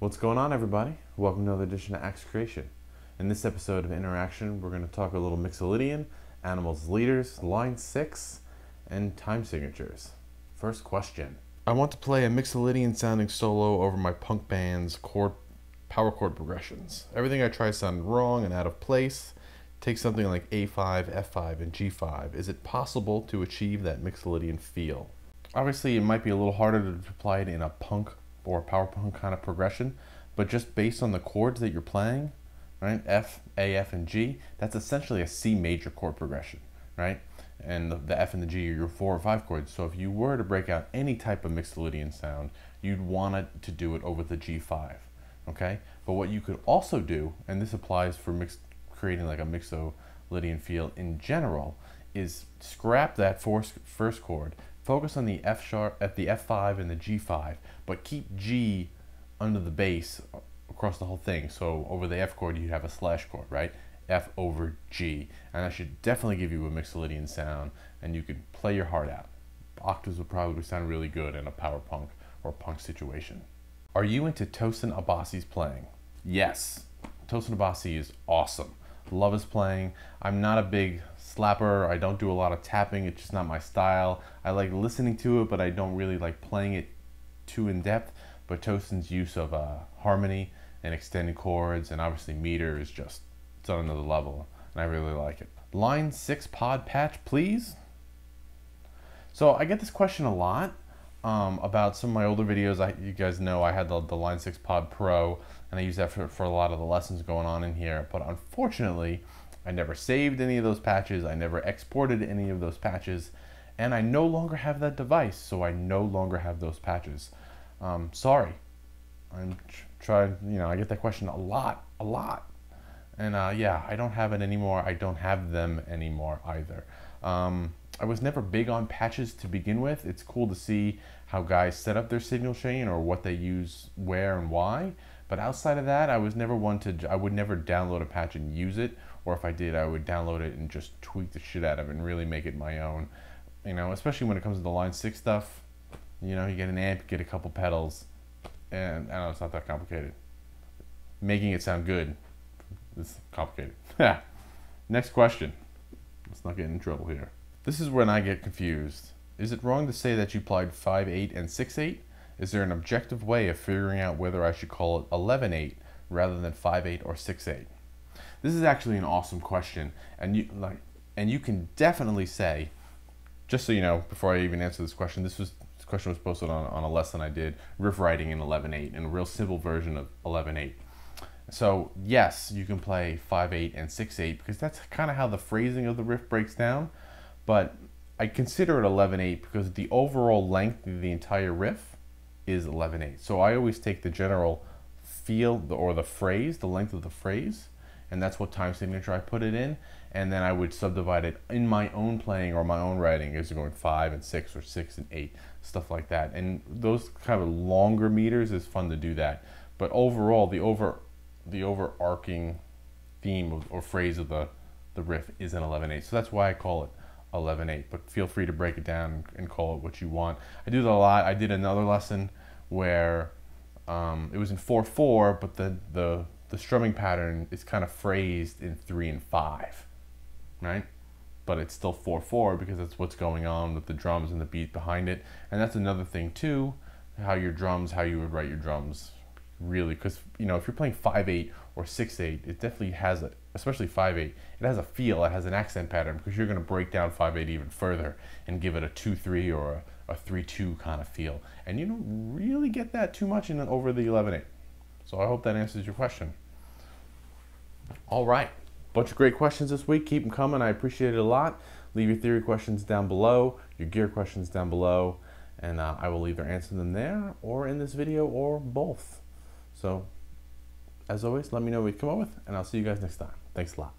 What's going on, everybody? Welcome to another edition of AXEtion. In this episode of interAXEtion, we're going to talk a little Mixolydian, animals leaders, line 6, and time signatures. First question. I want to play a Mixolydian sounding solo over my punk band's power chord progressions. Everything I try sounded wrong and out of place. Take something like A5, F5, and G5. Is it possible to achieve that Mixolydian feel? Obviously, it might be a little harder to apply it in a punk or power punk kind of progression, but just based on the chords that you're playing, right? F, A, F, and G, that's essentially a C major chord progression, right? And the F and the G are your 4 or 5 chords. So if you were to break out any type of Mixolydian sound, you'd want it to do it over the G5, okay? But what you could also do, and this applies for creating like a Mixolydian feel in general, is scrap that first chord, focus on the F sharp at the F5 and the G5, but keep G under the bass across the whole thing. So over the F chord, you'd have a slash chord, right? F over G. And that should definitely give you a Mixolydian sound, and you could play your heart out. Octaves would probably sound really good in a power punk or punk situation. Are you into Tosin Abasi's playing? Yes. Tosin Abasi is awesome. Love his playing. I'm not a big slapper. I don't do a lot of tapping. It's just not my style. I like listening to it, but I don't really like playing it too in depth. But Tosin's use of harmony and extended chords and obviously meter is just, it's on another level, and I really like it. Line 6 pod patch, please. So I get this question a lot about some of my older videos. You guys know I had the Line 6 Pod Pro, and I use that for a lot of the lessons going on in here. But unfortunately, I never saved any of those patches. I never exported any of those patches, and I no longer have that device, so I no longer have those patches. Sorry. I'm trying, I get that question a lot. And yeah, I don't have it anymore. I don't have them anymore either. I was never big on patches to begin with. It's cool to see how guys set up their signal chain or what they use where and why. But outside of that, I was never one to, I would never download a patch and use it. Or if I did, I would download it and just tweak the shit out of it and really make it my own. Especially when it comes to the Line 6 stuff. You get an amp, get a couple pedals, and I don't know, it's not that complicated. Making it sound good is complicated. Next question. Let's not get in trouble here. This is when I get confused. Is it wrong to say that you applied 5/8 and 6/8? Is there an objective way of figuring out whether I should call it 11/8 rather than 5/8 or 6/8? This is actually an awesome question, and you can definitely say, just so you know, before I even answer this question, this question was posted on a lesson I did, riff writing in 11/8, in a real simple version of 11/8. So yes, you can play 5/8 and 6/8 because that's kind of how the phrasing of the riff breaks down. But I consider it 11/8 because the overall length of the entire riff is 11/8. So I always take the general feel or the phrase, the length of the phrase, and that's what time signature I put it in. And then I would subdivide it in my own playing or my own writing. Is it going 5 and 6 or 6 and 8, stuff like that. And those kind of longer meters is fun to do that. But overall, the overarching theme or phrase of the riff is an 11/8. So that's why I call it 11/8. But feel free to break it down and call it what you want. I do that a lot. I did another lesson where it was in 4/4, but the strumming pattern is kind of phrased in 3 and 5. Right? But it's still 4/4 because that's what's going on with the drums and the beat behind it. And that's another thing too, how you would write your drums, really, because if you're playing 5/8 or 6/8, it definitely has especially 5/8, it has a feel, it has an accent pattern, because you're going to break down 5/8 even further and give it a 2/3 or a 3/2 kind of feel. And you don't really get that too much over the 11/8. So I hope that answers your question. All right. Bunch of great questions this week. Keep them coming. I appreciate it a lot. Leave your theory questions down below, your gear questions down below, and I will either answer them there or in this video or both. So, as always, let me know what you come up with, and I'll see you guys next time. Thanks a lot.